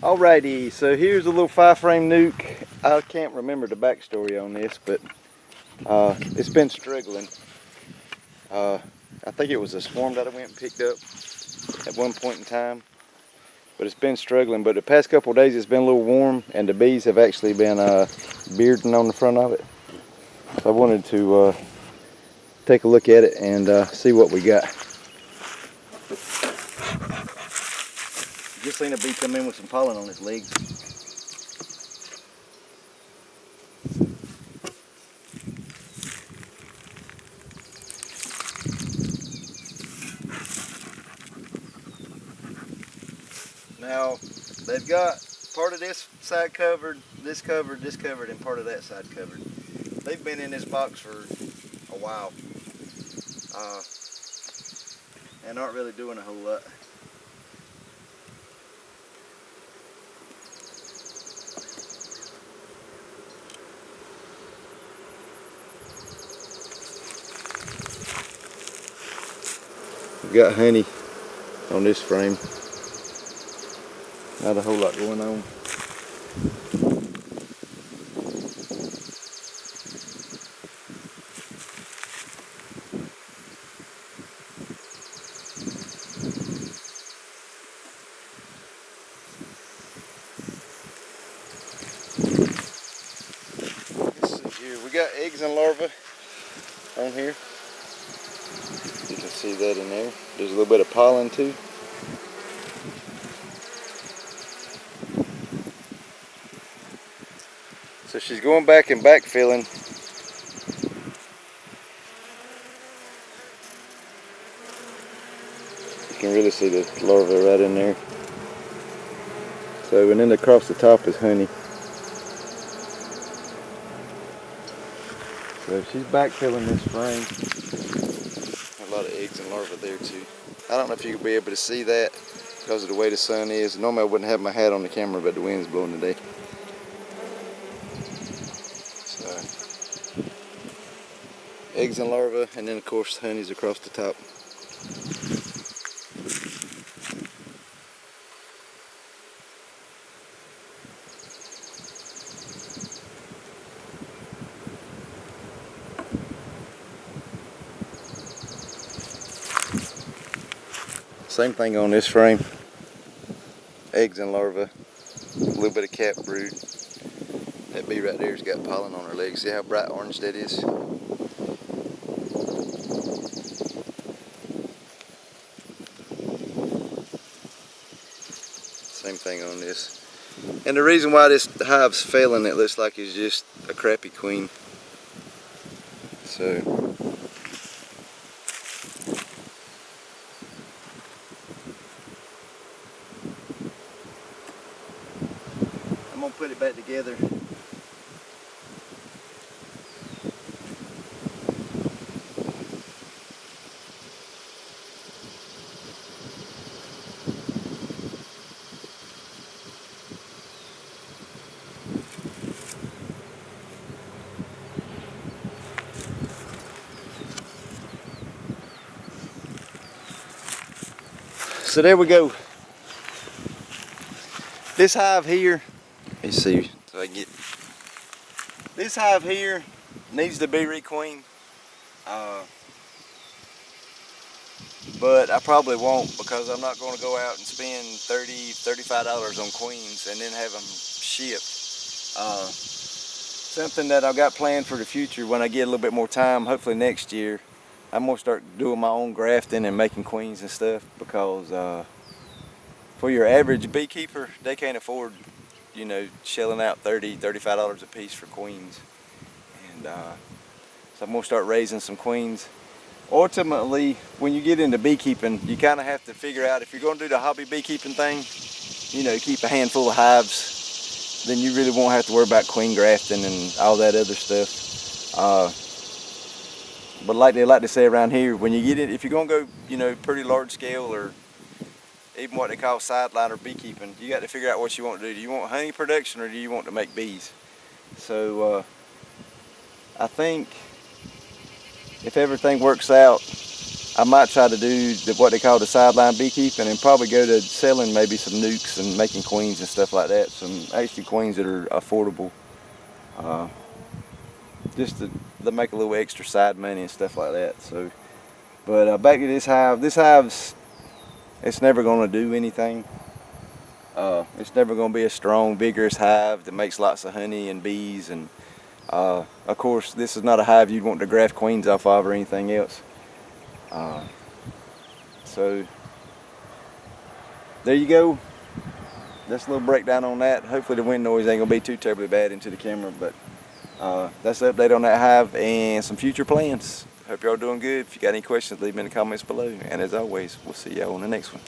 Alrighty, so here's a little 5-frame nuke. I can't remember the backstory on this, but it's been struggling. I think it was a swarm that I went and picked up at one point in time, but it's been struggling. But the past couple of days it's been a little warm, and the bees have actually been bearding on the front of it. So I wanted to take a look at it and see what we got. Just seen a bee come in with some pollen on his legs. Now, they've got part of this side covered, this covered, this covered, and part of that side covered. They've been in this box for a while and aren't really doing a whole lot. We've got honey on this frame. Not a whole lot going on. Let's see here. We got eggs and larvae on here. You can see that in there. There's a little bit of pollen too. So she's going back and backfilling. You can really see the larvae right in there. So, and then across the top is honey. So she's backfilling this frame. A lot of eggs and larvae there too. I don't know if you can be able to see that because of the way the sun is. Normally I wouldn't have my hat on the camera, but the wind's blowing today. So, eggs and larvae, and then of course honey's across the top. Same thing on this frame. Eggs and larvae, a little bit of cat brood. That bee right there's got pollen on her legs. See how bright orange that is? Same thing on this. And the reason why this hive's failing, it looks like, is just a crappy queen. So I'm gonna put it back together. So there we go. This hive here, let's see, so I get this hive here needs to be requeened, but I probably won't, because I'm not going to go out and spend $30–$35 on queens and then have them shipped. Something that I've got planned for the future when I get a little bit more time, hopefully next year, I'm going to start doing my own grafting and making queens and stuff, because for your average beekeeper, they can't afford, you know, shelling out $30–$35 a piece for queens. And so I'm going to start raising some queens. Ultimately, when you get into beekeeping, you kind of have to figure out, if you're going to do the hobby beekeeping thing, you know, keep a handful of hives, then you really won't have to worry about queen grafting and all that other stuff. But like they like to say around here, when you get in, if you're going to go, you know, pretty large scale, or even what they call sideline or beekeeping, you got to figure out what you want to do. Do you want honey production, or do you want to make bees? So I think if everything works out, I might try to do what they call the sideline beekeeping, and probably go to selling maybe some nukes and making queens and stuff like that. Some actually queens that are affordable, just to make a little extra side money and stuff like that. So, but back to this hive. This hive's, it's never going to do anything. It's never going to be a strong, vigorous hive that makes lots of honey and bees. And of course, this is not a hive you'd want to graft queens off of or anything else. So there you go. That's a little breakdown on that. Hopefully the wind noise ain't gonna be too terribly bad into the camera, but that's the update on that hive and some future plans. Hope y'all doing good. If you got any questions, leave them in the comments below. And as always, we'll see y'all on the next one.